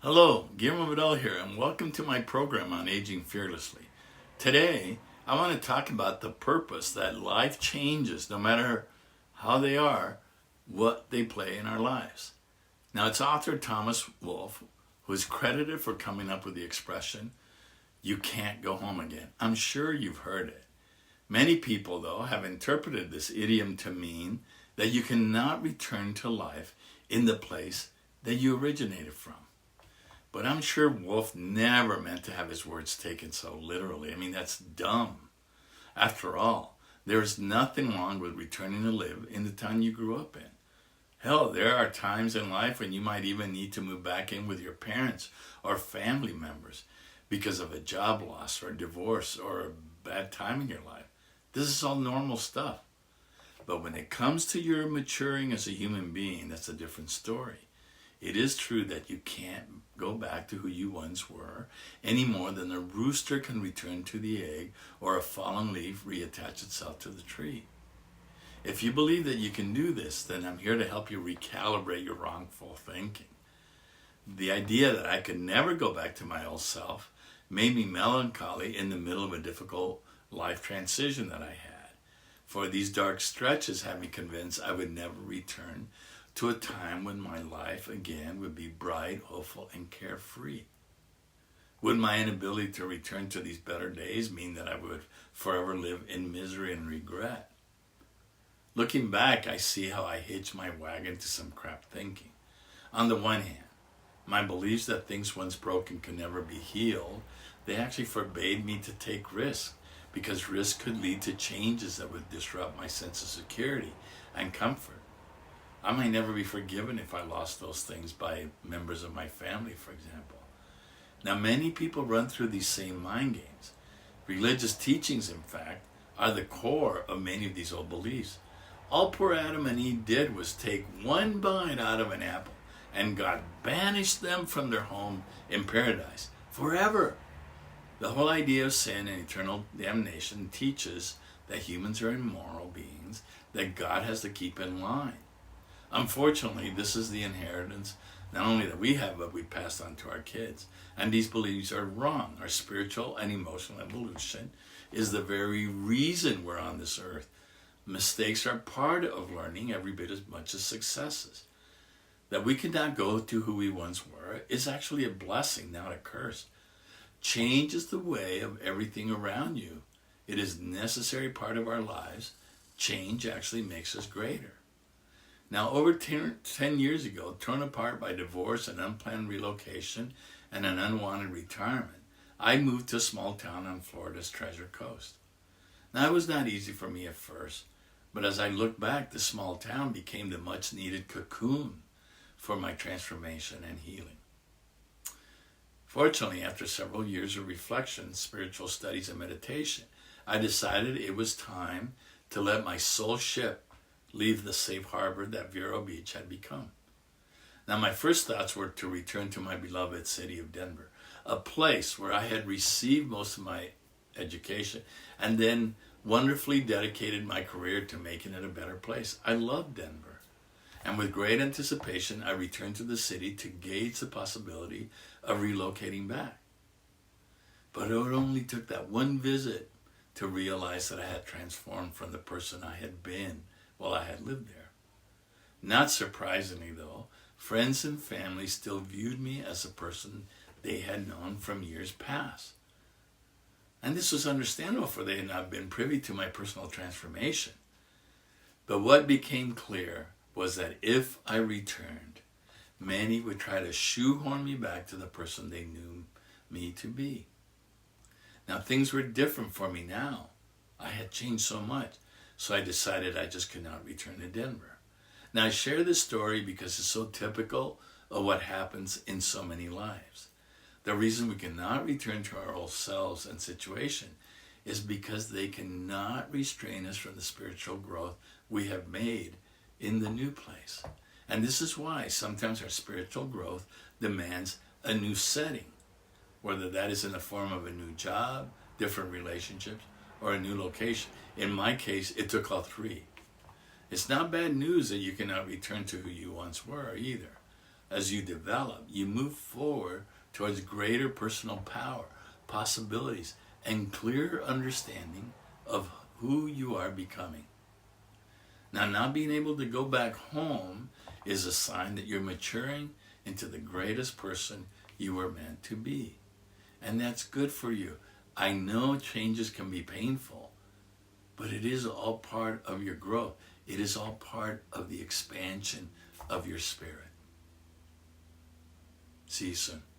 Hello, Guillermo Vidal here, and welcome to my program on aging fearlessly. Today, I want to talk about the purpose that life changes, no matter how they are, what they play in our lives. Now, it's author Thomas Wolfe who is credited for coming up with the expression, "You can't go home again." I'm sure you've heard it. Many people, though, have interpreted this idiom to mean that you cannot return to life in the place that you originated from. But I'm sure Wolfe never meant to have his words taken so literally. I mean, that's dumb. After all, there is nothing wrong with returning to live in the town you grew up in. Hell, there are times in life when you might even need to move back in with your parents or family members because of a job loss or a divorce or a bad time in your life. This is all normal stuff. But when it comes to your maturing as a human being, that's a different story. It is true that you can't go back to who you once were any more than a rooster can return to the egg or a fallen leaf reattach itself to the tree. If you believe that you can do this, then I'm here to help you recalibrate your wrongful thinking. The idea that I could never go back to my old self made me melancholy in the middle of a difficult life transition that I had. For these dark stretches had me convinced I would never return to a time when my life again would be bright, hopeful, and carefree. Would my inability to return to these better days mean that I would forever live in misery and regret? Looking back, I see how I hitched my wagon to some crap thinking. On the one hand, my beliefs that things once broken could never be healed, they actually forbade me to take risks, because risk could lead to changes that would disrupt my sense of security and comfort. I might never be forgiven if I lost those things by members of my family, for example. Now, many people run through these same mind games. Religious teachings, in fact, are the core of many of these old beliefs. All poor Adam and Eve did was take one bite out of an apple, and God banished them from their home in paradise forever. The whole idea of sin and eternal damnation teaches that humans are immoral beings that God has to keep in line. Unfortunately, this is the inheritance not only that we have, but we passed on to our kids. And these beliefs are wrong. Our spiritual and emotional evolution is the very reason we're on this earth. Mistakes are part of learning every bit as much as successes. That we cannot go to who we once were is actually a blessing, not a curse. Change is the way of everything around you. It is a necessary part of our lives. Change actually makes us greater. Now, over 10 years ago, torn apart by divorce and unplanned relocation and an unwanted retirement, I moved to a small town on Florida's Treasure Coast. Now, it was not easy for me at first, but as I look back, the small town became the much-needed cocoon for my transformation and healing. Fortunately, after several years of reflection, spiritual studies, and meditation, I decided it was time to let my soul ship leave the safe harbor that Vero Beach had become. Now, my first thoughts were to return to my beloved city of Denver, a place where I had received most of my education and then wonderfully dedicated my career to making it a better place. I loved Denver. And with great anticipation, I returned to the city to gauge the possibility of relocating back. But it only took that one visit to realize that I had transformed from the person I had been while I had lived there. Not surprisingly, though, friends and family still viewed me as a person they had known from years past. And this was understandable, for they had not been privy to my personal transformation. But what became clear was that if I returned, many would try to shoehorn me back to the person they knew me to be. Now, things were different for me now. I had changed so much. So I decided I just could not return to Denver. Now, I share this story because it's so typical of what happens in so many lives. The reason we cannot return to our old selves and situation is because they cannot restrain us from the spiritual growth we have made in the new place. And this is why sometimes our spiritual growth demands a new setting, whether that is in the form of a new job, different relationships, or a new location. In my case, it took all three. It's not bad news that you cannot return to who you once were either. as you develop, you move forward towards greater personal power, possibilities, and clearer understanding of who you are becoming. Now, not being able to go back home is a sign that you're maturing into the greatest person you were meant to be. And that's good for you. I know changes can be painful, but it is all part of your growth. It is all part of the expansion of your spirit. See you soon.